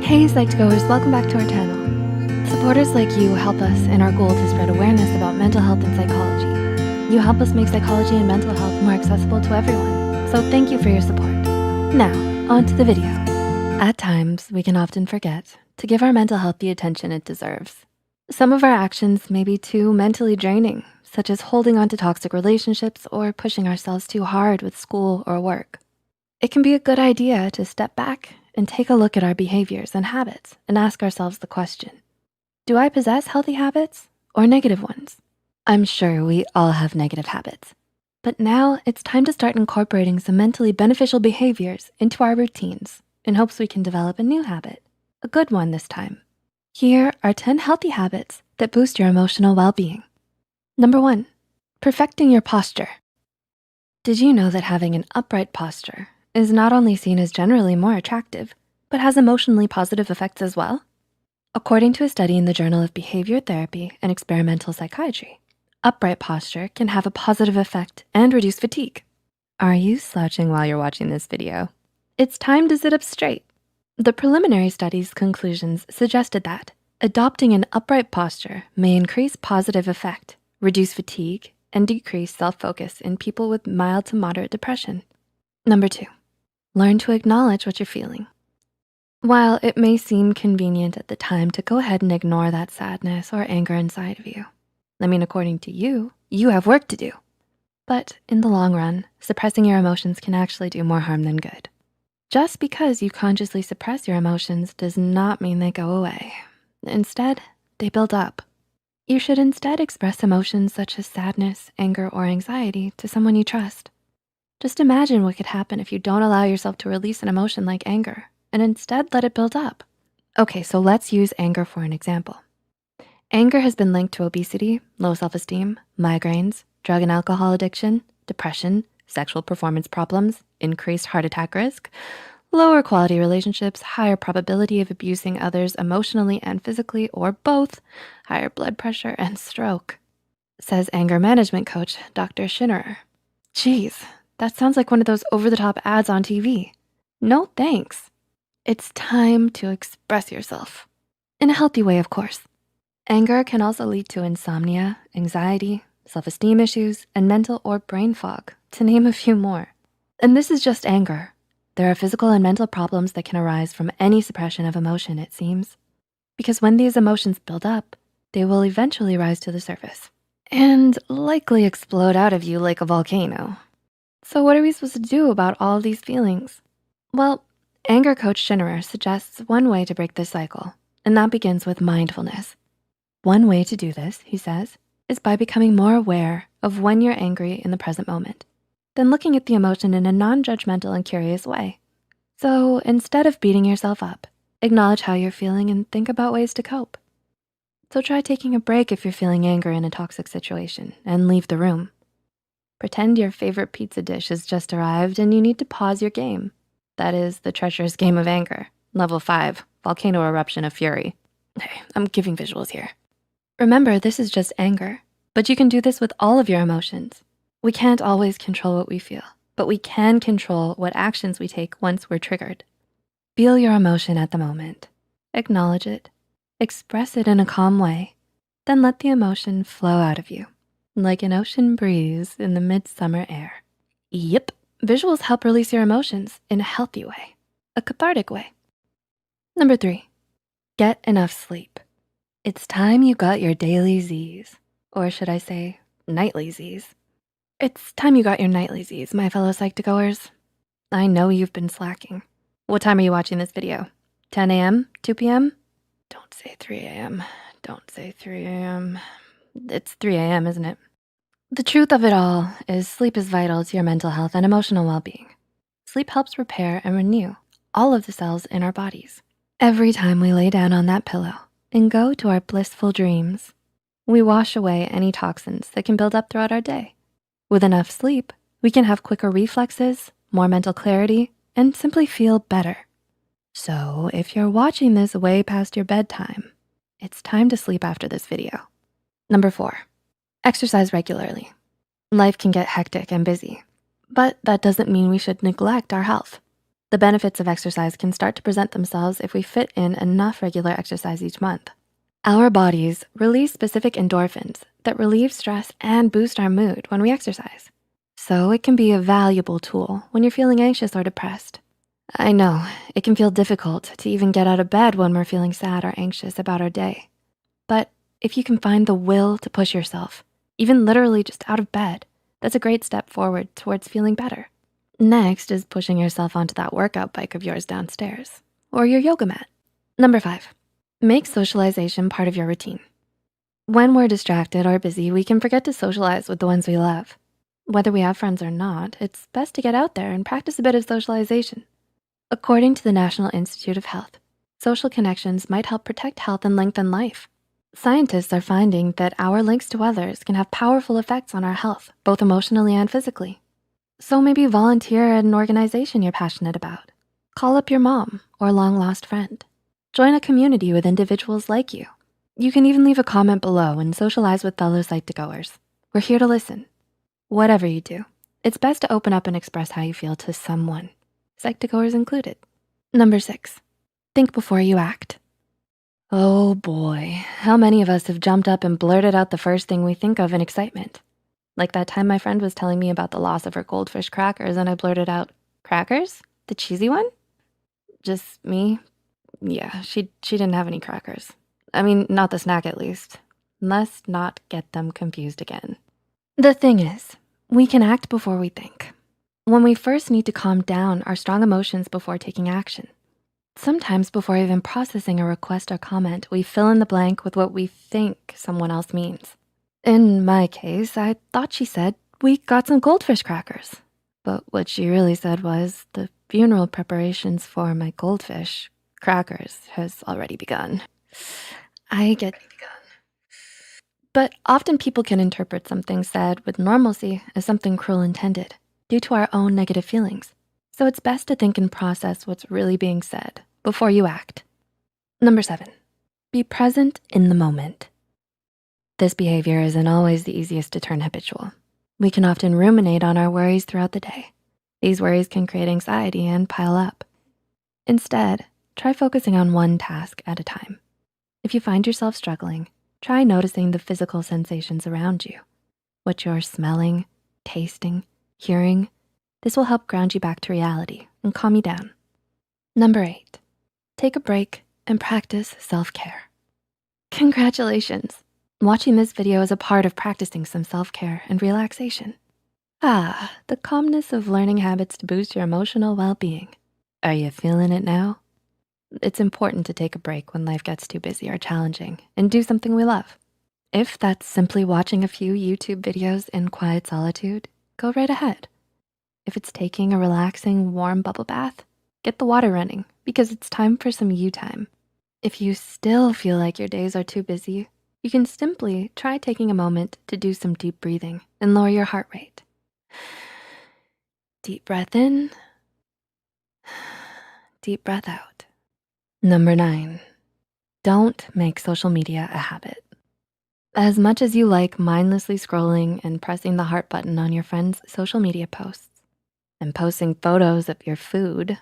Hey Psych2Goers, welcome back to our channel. Supporters like you help us in our goal to spread awareness about mental health and psychology. You help us make psychology and mental health more accessible to everyone, so thank you for your support. Now, on to the video. At times, we can often forget to give our mental health the attention it deserves. Some of our actions may be too mentally draining, such as holding on to toxic relationships or pushing ourselves too hard with school or work. It can be a good idea to step back and take a look at our behaviors and habits and ask ourselves the question, do I possess healthy habits or negative ones? I'm sure we all have negative habits, but now it's time to start incorporating some mentally beneficial behaviors into our routines in hopes we can develop a new habit, a good one this time. Here are 10 healthy habits that boost your emotional well-being. Number 1, perfecting your posture. Did you know that having an upright posture is not only seen as generally more attractive, but has emotionally positive effects as well? According to a study in the Journal of Behavior Therapy and Experimental Psychiatry, upright posture can have a positive effect and reduce fatigue. Are you slouching while you're watching this video? It's time to sit up straight. The preliminary study's conclusions suggested that adopting an upright posture may increase positive effect, reduce fatigue, and decrease self-focus in people with mild to moderate depression. Number 2, learn to acknowledge what you're feeling. While it may seem convenient at the time to go ahead and ignore that sadness or anger inside of you, according to you, you have work to do. But in the long run, suppressing your emotions can actually do more harm than good. Just because you consciously suppress your emotions does not mean they go away. Instead, they build up. You should instead express emotions such as sadness, anger, or anxiety to someone you trust. Just imagine what could happen if you don't allow yourself to release an emotion like anger and instead let it build up. Okay, so let's use anger for an example. Anger has been linked to obesity, low self-esteem, migraines, drug and alcohol addiction, depression, sexual performance problems, increased heart attack risk, lower quality relationships, higher probability of abusing others emotionally and physically, or both, higher blood pressure, and stroke, says anger management coach, Dr. Schinnerer. Geez, that sounds like one of those over-the-top ads on TV. No thanks. It's time to express yourself. In a healthy way, of course. Anger can also lead to insomnia, anxiety, self-esteem issues, and mental or brain fog, to name a few more. And this is just anger. There are physical and mental problems that can arise from any suppression of emotion, it seems. Because when these emotions build up, they will eventually rise to the surface and likely explode out of you like a volcano. So what are we supposed to do about all of these feelings? Well, anger coach Schinnerer suggests one way to break this cycle, and that begins with mindfulness. One way to do this, he says, is by becoming more aware of when you're angry in the present moment, then looking at the emotion in a non-judgmental and curious way. So instead of beating yourself up, acknowledge how you're feeling and think about ways to cope. So try taking a break if you're feeling anger in a toxic situation and leave the room. Pretend your favorite pizza dish has just arrived and you need to pause your game. That is the treacherous game of anger. Level 5, volcano eruption of fury. Hey, I'm giving visuals here. Remember, this is just anger, but you can do this with all of your emotions. We can't always control what we feel, but we can control what actions we take once we're triggered. Feel your emotion at the moment. Acknowledge it. Express it in a calm way. Then let the emotion flow out of you, like an ocean breeze in the midsummer air. Yep, visuals help release your emotions in a healthy way, a cathartic way. Number 3, get enough sleep. It's time you got your daily Z's, or should I say nightly Z's. It's time you got your nightly Z's, my fellow Psych2Goers. I know you've been slacking. What time are you watching this video? 10 a.m., 2 p.m.? Don't say 3 a.m., don't say 3 a.m. It's 3 a.m., isn't it? The truth of it all is sleep is vital to your mental health and emotional well-being. Sleep helps repair and renew all of the cells in our bodies. Every time we lay down on that pillow and go to our blissful dreams, we wash away any toxins that can build up throughout our day. With enough sleep, we can have quicker reflexes, more mental clarity, and simply feel better. So if you're watching this way past your bedtime, it's time to sleep after this video. Number 4, exercise regularly. Life can get hectic and busy, but that doesn't mean we should neglect our health. The benefits of exercise can start to present themselves if we fit in enough regular exercise each month. Our bodies release specific endorphins that relieve stress and boost our mood when we exercise. So it can be a valuable tool when you're feeling anxious or depressed. I know, it can feel difficult to even get out of bed when we're feeling sad or anxious about our day. But if you can find the will to push yourself, even literally just out of bed, that's a great step forward towards feeling better. Next is pushing yourself onto that workout bike of yours downstairs or your yoga mat. Number 5, make socialization part of your routine. When we're distracted or busy, we can forget to socialize with the ones we love. Whether we have friends or not, it's best to get out there and practice a bit of socialization. According to the National Institute of Health, social connections might help protect health and lengthen life. Scientists are finding that our links to others can have powerful effects on our health, both emotionally and physically. So maybe volunteer at an organization you're passionate about. Call up your mom or long-lost friend. Join a community with individuals like you. You can even leave a comment below and socialize with fellow Psych2Goers. We're here to listen. Whatever you do, it's best to open up and express how you feel to someone, Psych2Goers included. Number 6, think before you act. Oh boy, how many of us have jumped up and blurted out the first thing we think of in excitement? Like that time my friend was telling me about the loss of her goldfish crackers and I blurted out, "Crackers? The cheesy one?" Just me? Yeah, she didn't have any crackers. I mean, not the snack at least. Let's not get them confused again. The thing is, we can act before we think. When we first need to calm down our strong emotions before taking action. Sometimes before even processing a request or comment, we fill in the blank with what we think someone else means. In my case, I thought she said, "We got some goldfish crackers." But what she really said was, "The funeral preparations for my goldfish crackers has already begun." I get But often people can interpret something said with normalcy as something cruel intended due to our own negative feelings. So it's best to think and process what's really being said before you act. Number 7, be present in the moment. This behavior isn't always the easiest to turn habitual. We can often ruminate on our worries throughout the day. These worries can create anxiety and pile up. Instead, try focusing on one task at a time. If you find yourself struggling, try noticing the physical sensations around you, what you're smelling, tasting, hearing. This will help ground you back to reality and calm you down. Number 8, take a break and practice self-care. Congratulations. Watching this video is a part of practicing some self-care and relaxation. The calmness of learning habits to boost your emotional well-being. Are you feeling it now? It's important to take a break when life gets too busy or challenging and do something we love. If that's simply watching a few YouTube videos in quiet solitude, go right ahead. If it's taking a relaxing, warm bubble bath, get the water running because it's time for some you time. If you still feel like your days are too busy, you can simply try taking a moment to do some deep breathing and lower your heart rate. Deep breath in, deep breath out. Number 9, don't make social media a habit. As much as you like mindlessly scrolling and pressing the heart button on your friends' social media posts and posting photos of your food,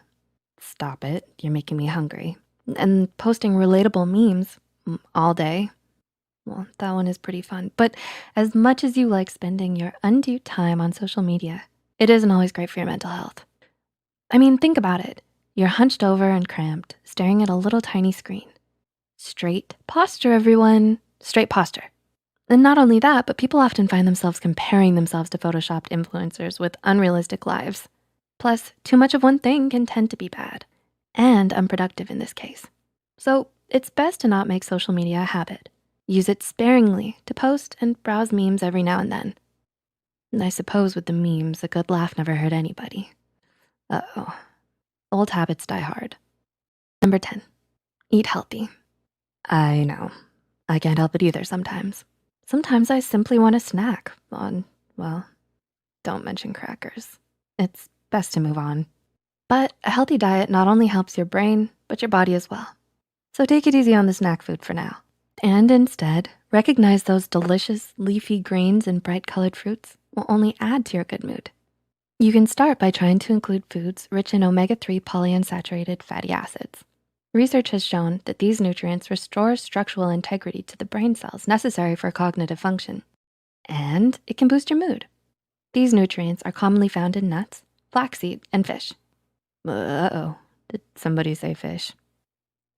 stop it, you're making me hungry, and posting relatable memes all day, well, that one is pretty fun. But as much as you like spending your undue time on social media, it isn't always great for your mental health. I mean, think about it. You're hunched over and cramped, staring at a little tiny screen. Straight posture, everyone, straight posture. And not only that, but people often find themselves comparing themselves to photoshopped influencers with unrealistic lives. Plus, too much of one thing can tend to be bad and unproductive in this case. So it's best to not make social media a habit. Use it sparingly to post and browse memes every now and then. And I suppose with the memes, a good laugh never hurt anybody. Uh-oh, old habits die hard. Number 10, eat healthy. I know, I can't help it either sometimes. Sometimes I simply want a snack on, well, don't mention crackers. It's best to move on. But a healthy diet not only helps your brain, but your body as well. So take it easy on the snack food for now. And instead, recognize those delicious leafy greens and bright colored fruits will only add to your good mood. You can start by trying to include foods rich in omega-3 polyunsaturated fatty acids. Research has shown that these nutrients restore structural integrity to the brain cells necessary for cognitive function, and it can boost your mood. These nutrients are commonly found in nuts, flaxseed, and fish. Uh-oh, did somebody say fish?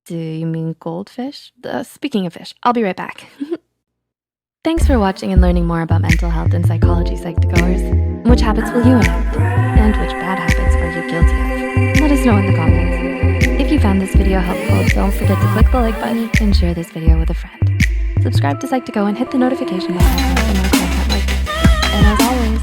Do you mean goldfish? Speaking of fish, I'll be right back. Thanks for watching and learning more about mental health and psychology, Psych2Goers. Which habits will you enact? And which bad habits are you guilty of? Let us know in the comments. If you found this video helpful, don't forget to click the like button and share this video with a friend. Subscribe to Psych2Go and hit the notification bell for more content like this. And as always,